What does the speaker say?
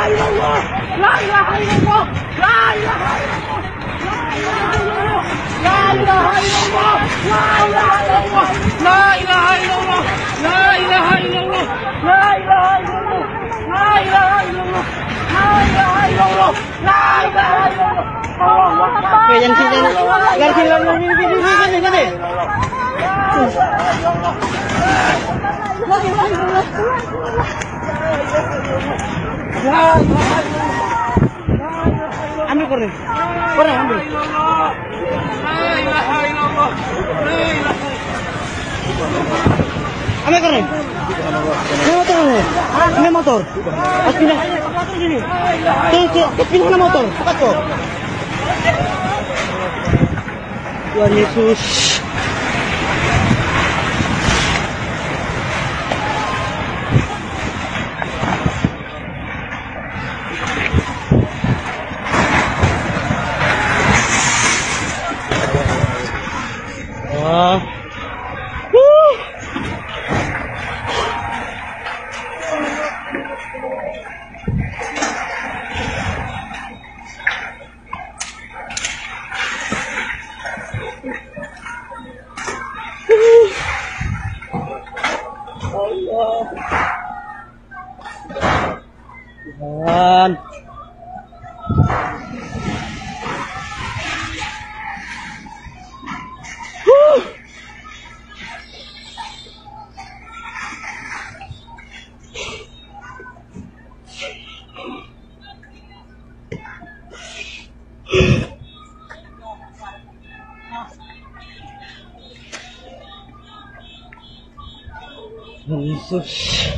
illallah, la ilaha illallah, la ilaha illallah, la ilaha illallah, la ilaha illallah, la ilaha illallah, la ilaha illallah, la ilaha illallah, la ilaha illallah, la ilaha illallah, la ilaha illallah. Allahu Akbar. Oke, yang sini, gini. Ambil korne, ambil. Ambil korne. Ini motor. Pas pindah. Pindah motor. Cepat kok. Tuhan Yesus. Wah. Allah. Tuhan. Yesus.